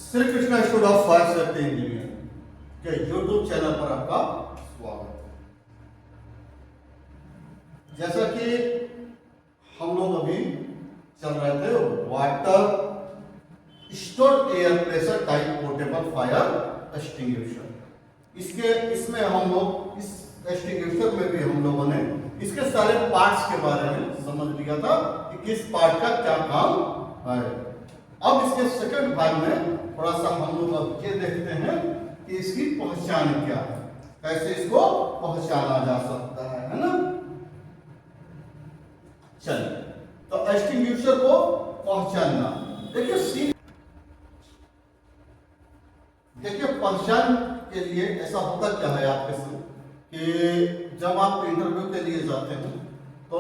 Shri Krishna institute of fire safety engineer के YouTube channel पर आपका स्वागत है। जैसा कि हम लोग अभी चल रहे थे water stored air pressure type portable fire extinguisher, इसमें हम लोग इस एक्सटिंग्विशर में भी हम लोगों ने इसके सारे पार्ट्स के बारे में समझ लिया था कि किस पार्ट का क्या काम है। अब इसके सेकंड भाग में थोड़ा सा हम लोग अब ये देखते हैं कि इसकी पहचान क्या है, कैसे इसको पहचाना जा सकता है ना। चलिए, तो एक्सटिंग्विशर को पहचानना, देखिए पहचान के लिए ऐसा होता क्या है आपके साथ कि जब आप इंटरव्यू के लिए जाते हैं तो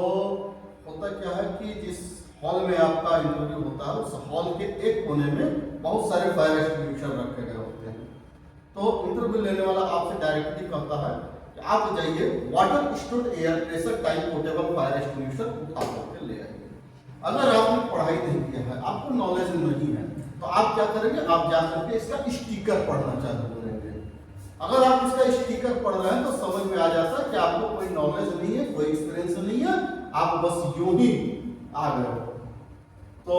होता क्या है कि जिस हॉल में आपका इंटरव्यू होता है उस हॉल के एक कोने में बहुत सारे फायर एक्सटिंग्विशर रखे गए होते हैं। तो इंटरव्यू लेने वाला आपसे डायरेक्टली कहता है कि आप जाइए water stored air pressure type portable fire extinguisher उठा करके ले आइए। अगर आपने पढ़ाई नहीं किया है, आपको नॉलेज नहीं है, तो आप क्या करेंगे, आप जाकर के इसका स्टिकर पढ़ना चालू करेंगे। अगर आप इसका स्टिकर पढ़ रहे हैं तो समझ में आ जाता है कि आपको कोई नॉलेज नहीं है, कोई एक्सपीरियंस नहीं है, आप बस यूं ही आ गए हो। तो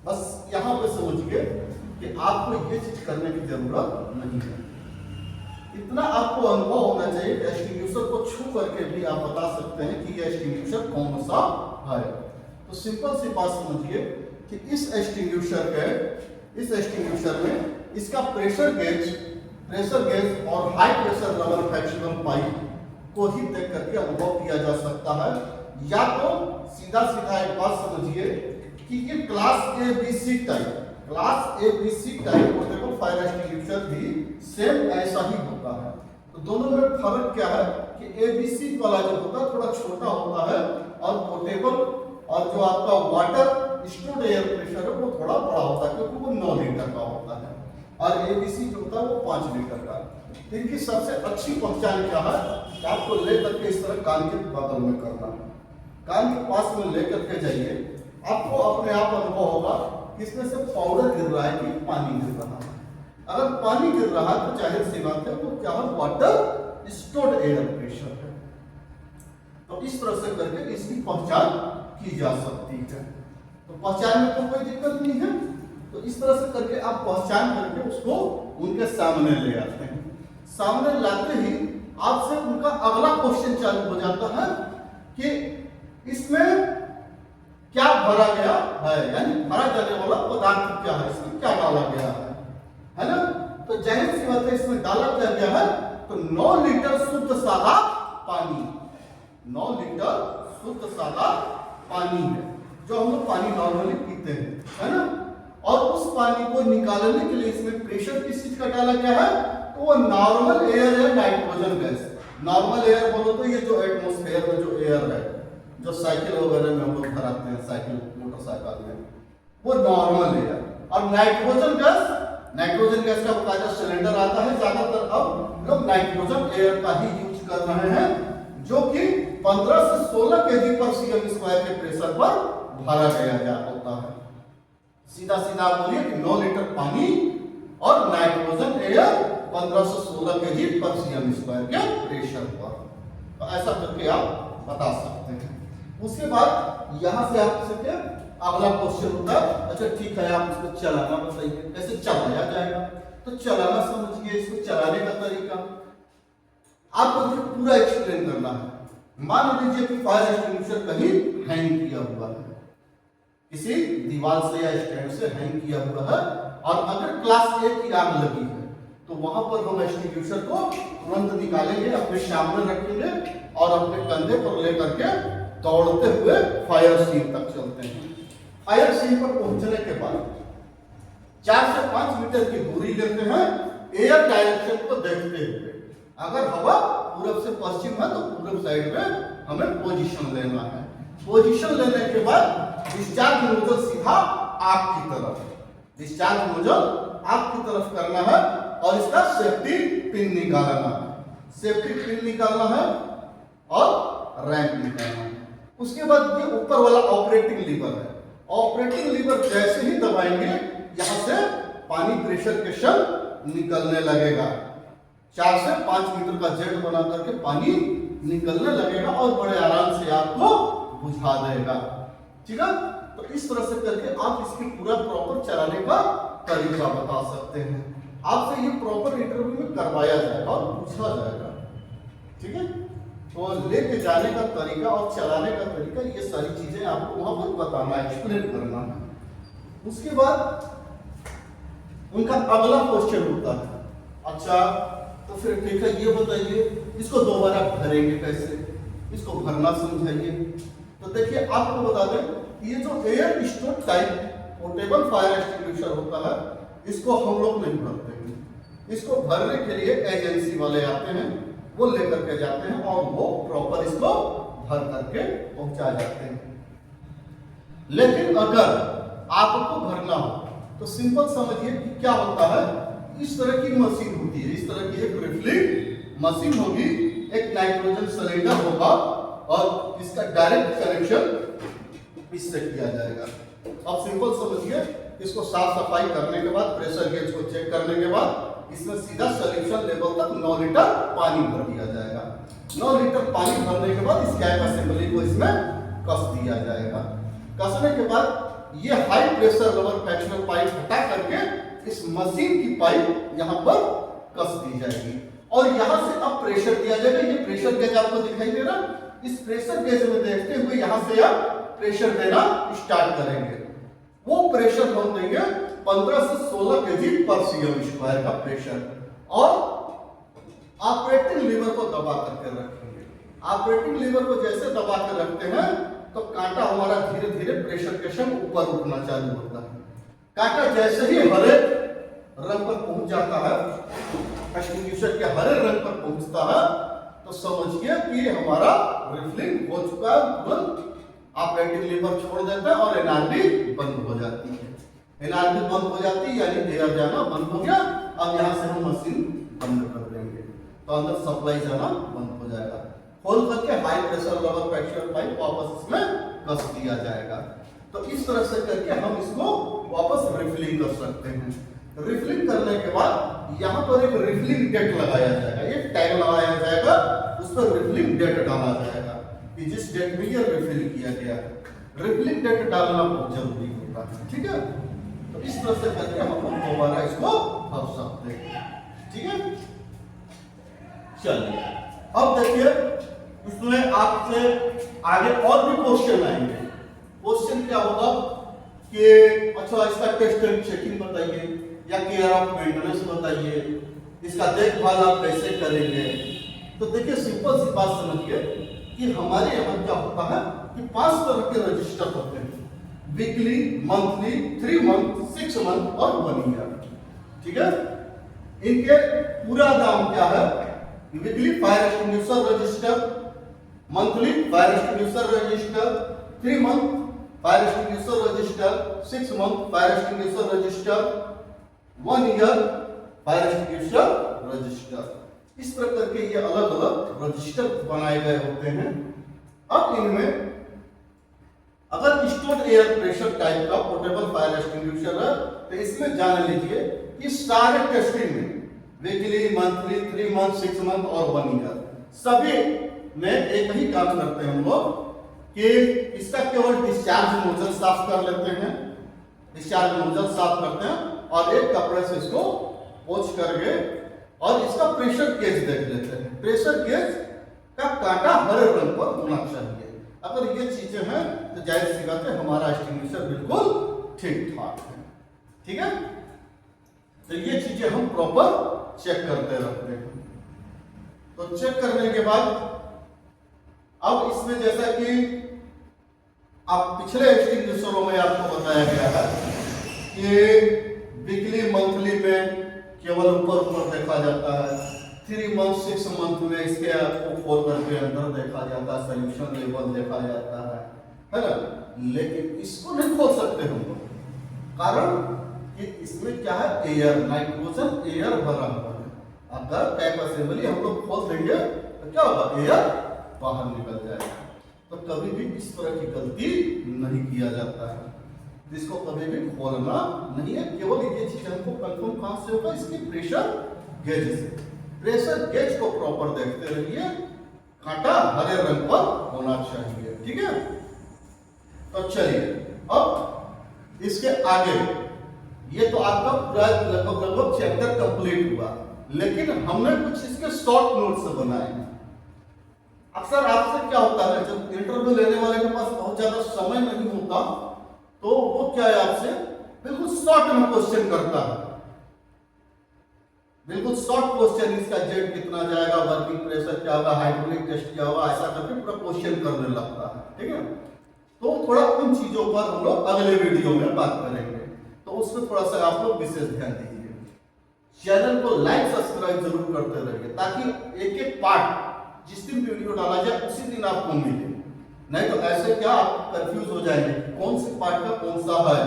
बस यहां पे समझिए कि आपको ये चीज करने की जरूरत नहीं है। इतना आपको अनुभव होना चाहिए कि एक्सटिंग्विशर को छू करके भी आप बता सकते हैं कि ये एक्सटिंग्विशर कौन सा है। तो सिंपल सी बात समझिए कि इस एक्सटिंग्विशर में इसका प्रेशर गेज और high pressure level flexible pipe को ही देख करके अनुभव किया जा सकता है। या तो सीधा एक बात समझिए कि ये class ABC type portable fire extinguisher भी सेम ऐसा ही होता है। तो दोनों में फर्क क्या है कि एबीसी वाला जो होता है थोड़ा छोटा होता है और पोर्टेबल और जो आपका वाटर स्टोर्ड एयर प्रेशर है वो थोड़ा बड़ा होता है क्योंकि वो 9 लीटर का होता है और एबीसी जो होता है वो 5 लीटर का। इनकी सबसे अच्छी पहचान क्या है कि आपको लेकर के इस तरह कान के बगल में करना है, कान के पास में लेकर के जाइए। आपको अपने आप अनुभव होगा कि इसमें से पाउडर गिर रहा है कि पानी गिर रहा है। अगर पानी गिर रहा है तो जाहिर सी बात है वो क्या है, वाटर स्टोर्ड एयर प्रेशर है। तो इस तरह से करके इसकी पहचान की जा सकती है। तो पहचान में तो कोई दिक्कत नहीं है। तो इस तरह से करके आप पहचान करके उसको उनके सामने ले आते हैं। सामने लाते ही आपसे उनका अगला क्वेश्चन चालू हो जाता है कि इसमें क्या भरा गया है, यानी भरा जाने वाला पदार्थ क्या है, इसमें क्या डाला गया है ना। तो जाहिर सी बात है इसमें डाला क्या गया है, तो 9 लीटर शुद्ध सादा पानी, 9 लीटर शुद्ध सादा पानी है जो हम लोग पानी नॉर्मली पीते हैं, है ना। और उस पानी को निकालने के लिए इसमें प्रेशर किस चीज का डाला गया है, तो वो नॉर्मल एयर है, नाइट्रोजन गैस। नॉर्मल एयर बोलो तो ये जो एटमॉस्फेयर में जो एयर है जो साइकिल वगैरह में हम लोग भराते हैं, साइकिल मोटरसाइकिल में, वो नॉर्मल एयर। और नाइट्रोजन गैस का बकायदा सिलेंडर आता है। ज्यादातर अब लोग नाइट्रोजन एयर का ही यूज कर रहे हैं जो कि 15 से 16 केजी पर सीएम स्क्वायर के प्रेशर पर भरा गया होता है। सीधा आप बोलिए कि 9 लीटर पानी और नाइट्रोजन एयर 15 से 16 केजी पर सीएम स्क्वायर के प्रेशर पर। तो ऐसा करके आप बता सकते हैं। उसके बाद यहां से आपसे क्या अगला क्वेश्चन होता है, अच्छा ठीक है आप इसको चलाना बताइए, कैसे चलाया जाएगा। तो चलाना समझिए, इसको चलाने का तरीका आपको पूरा एक्सप्लेन करना है। मान लीजिए कि फायर एक्सटिंग्विशर कहीं हैंग किया हुआ है, किसी दीवार से या स्टैंड से हैंग किया हुआ है और अगर क्लास ए की आग लगी है तो वहां पर हम एक्सटिंग्विशर को तुरंत निकालेंगे, अपने सामने रखेंगे और अपने कंधे पर लेकर के दौड़ते हुए फायर सीन तक चलते हैं। फायर सीन पर पहुंचने के बाद 4 से 5 मीटर की दूरी लेते हैं एयर डायरेक्शन को देखते हुए। अगर हवा पूरब से पश्चिम है तो पूरब साइड में हमें पोजीशन लेना है। पोजीशन लेने के बाद डिस्चार्ज नोजल सीधा आग की तरफ करना है और इसका सेफ्टी पिन निकालना है और रैंप निकालना है। उसके बाद ये ऊपर वाला ऑपरेटिंग लीवर है। ऑपरेटिंग लीवर जैसे ही दबाएंगे यहां से पानी प्रेशर के संग निकलने लगेगा। 4 से 5 मीटर का जेट बना करके पानी निकलने लगेगा और बड़े आराम से आपको बुझा देगा। ठीक है, तो इस तरह से करके आप इसकी पूरा प्रॉपर चलाने का तरीका बता सकते हैं। आपसे ये प्रॉपर इंटरव्यू में करवाया जाएगा और पूछा जाएगा। ठीक है, तो लेके जाने का तरीका और चलाने का तरीका, ये सारी चीजें आपको वहां पर बताना, एक्सप्लेन करना है। उसके बाद उनका अगला क्वेश्चन होता है, अच्छा तो फिर ठीक है ये बताइए इसको दोबारा भरेंगे कैसे, इसको भरना समझाइए। तो देखिए आपको बता दें, ये जो air stove type portable fire extinguisher होता है, इसको हम लोग नहीं भरते हैं। इसको भरने के लिए एजेंसी वाले आते हैं, वो लेकर के जाते हैं और वो प्रॉपर इसको भर करके पहुंचा जाते हैं। लेकिन अगर आपको भरना हो तो सिंपल समझिए कि क्या होता है, इस तरह की मशीन होती है, इस तरह की एक रिफिलिंग मशीन होगी, एक नाइट्रोजन सिलेंडर होगा और इसका डायरेक्ट कनेक्शन इससे किया जाएगा। अब सिंपल समझिए, इसको साफ सफाई करने के बाद, प्रेशर गेज को चेक करने के बाद इसमें सीधा सॉल्यूशन लेवल तक 9 लीटर पानी भर दिया जाएगा। 9 लीटर पानी भरने के बाद इस कैप असेंबली को इसमें कस दिया जाएगा। कसने के बाद ये high pressure rubber fractional pipe हटा करके इस मशीन की पाइप यहाँ पर कस दी जाएगी और यहाँ से अब प्रेशर दिया जाएगा। ये प्रेशर गेज आपको दिखाई दे रहा, इस प्रेशर गेज में देखते हुए यहाँ से आप प्रेशर देना स्टार्ट करेंगे। वो प्रेशर हम देंगे 15 से 16 केजी पर सीएम स्क्वायर का प्रेशर, और ऑपरेटिंग लीवर को दबा करके रखेंगे। ऑपरेटिंग लीवर को जैसे दबा कर रखते हैं तो कांटा हमारा धीरे धीरे प्रेशर के संग ऊपर उठना चालू होता है। कांटा जैसे ही हरे रंग पर पहुंच जाता है, एक्सटिंग्विशर के हरे रंग पर पहुंचता है, तो समझिए कि हमारा रिफिलिंग हो चुका है। तुरंत ऑपरेटिंग लीवर छोड़ देता है और एनआरडी बंद हो जाती है। एनआरडी बंद हो जाती है यानी एयर जाना बंद हो गया। अब यहाँ से हम मशीन बंद कर देंगे तो अंदर सप्लाई जाना बंद हो जाएगा। खोल करके high pressure rubber fracture pipe वापस इसमें कस दिया जाएगा। तो इस तरह से करके हम इसको वापस रिफिलिंग कर सकते हैं। रिफिलिंग करने के बाद यहाँ पर एक रिफिलिंग डेट लगाया जाएगा, एक टैग लगाया जाएगा, उस पर रिफिलिंग डेट डाला जाएगा कि जिस डेट में ये रिफिल किया गया है। रिफिलिंग डेट डालना बहुत जरूरी होता है। ठीक है, तो इस तरह से करके हम दोबारा इसको भर सकते हैं। ठीक है, चलिए अब देखिए इसमें आपसे आगे और भी क्वेश्चन आएंगे। क्वेश्चन क्या होगा कि अच्छा इसका टेस्ट एंड चेकिंग बताइए या केयर ऑफ मेंटेनेंस बताइए, इसका देखभाल आप कैसे करेंगे। तो देखिए सिंपल सी बात समझिए कि हमारे यहाँ क्या होता है कि 5 तरह के रजिस्टर होते हैं, वीकली, मंथली, 3 मंथ, 6 मंथ और 1 ईयर। ठीक है, इनके पूरा नाम क्या है? Weekly fire extinguisher register, monthly fire extinguisher register, 3 month fire extinguisher register, 6 month fire extinguisher register, 1 year fire extinguisher register. इस प्रकार के ये अलग अलग रजिस्टर बनाए गए होते हैं। अब इनमें अगर स्टोर्ड एयर प्रेशर टाइप का पोर्टेबल फायर एक्सटिंग्विशर है तो इसमें जान लीजिए कि सारे टेस्टिंग में वीकली, मंथली, 3 मंथ, 6 मंथ और 1 ईयर सभी में एक ही काम करते हैं हम लोग कि इसका केवल डिस्चार्ज नोजल साफ कर लेते हैं, डिस्चार्ज नोजल साफ करते हैं और एक कपड़े से इसको पोंछ करके और इसका प्रेशर गेज देख लेते हैं। प्रेशर गेज का कांटा हरे रंग पर होना चाहिए। अगर ये चीजें हैं तो जाहिर सी बात है हमारा एक्सटिंग्विशर बिल्कुल ठीक ठाक है। ठीक है, तो ये चीजें हम प्रॉपर चेक करते रहते हैं। तो चेक करने के बाद अब इसमें जैसा कि आप पिछले एक्सटिंग्विशरों में आपको बताया गया है कि वीकली, मंथली में केवल ऊपर देखा जाता है, 3 मंथ, 6 मंथ में इसके आपको खोल करके अंदर देखा जाता है, सॉल्यूशन लेवल देखा जाता है ना। लेकिन इसको नहीं खोल सकते हम लोग, कारण कि इसमें क्या है, एयर, नाइट्रोजन एयर भरा हुआ है। अगर टैप असेंबली हम लोग खोल देंगे तो क्या होगा, एयर बाहर निकल जाएगा। तो कभी भी इस तरह की गलती नहीं किया जाता है। जिसको कभी भी खोलना नहीं है। केवल ये चीज हमको कंफर्म कहां से होगा, इसके प्रेशर गेज से। प्रेशर गेज को प्रॉपर देखते रहिए, कांटा हरे रंग पर होना चाहिए, ठीक है। तो चलिए अब इसके आगे, ये तो आपका पूरा लगभग चैप्टर कंप्लीट हुआ, लेकिन हमने कुछ इसके शॉर्ट नोट्स बनाए। अक्सर आपसे क्या होता है, जब इंटरव्यू लेने वाले के पास बहुत ज्यादा समय नहीं होता तो वो क्या है, आपसे बिल्कुल शॉर्ट में क्वेश्चन करता है, बिल्कुल शॉर्ट क्वेश्चन। इसका जेड कितना जाएगा, वर्किंग प्रेशर क्या होगा, हाइड्रोलिक टेस्ट क्या होगा, ऐसा करके पूरा क्वेश्चन करने लगता है, ठीक है। तो थोड़ा उन चीजों पर हम लोग अगले वीडियो में बात करेंगे, तो उसमें थोड़ा सा आप लोग विशेष ध्यान दीजिए। चैनल को लाइक सब्सक्राइब जरूर करते रहिए, ताकि एक एक पार्ट जिस दिन वीडियो डाला जाए उसी दिन आपको मिले, नहीं तो ऐसे क्या आप कंफ्यूज हो जाएंगे कौन से पार्ट का कौन सा है,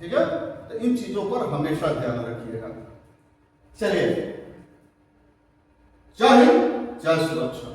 ठीक है। तो इन चीजों पर हमेशा ध्यान रखिएगा। चलिए, जय हिंद, जय सुरक्षा।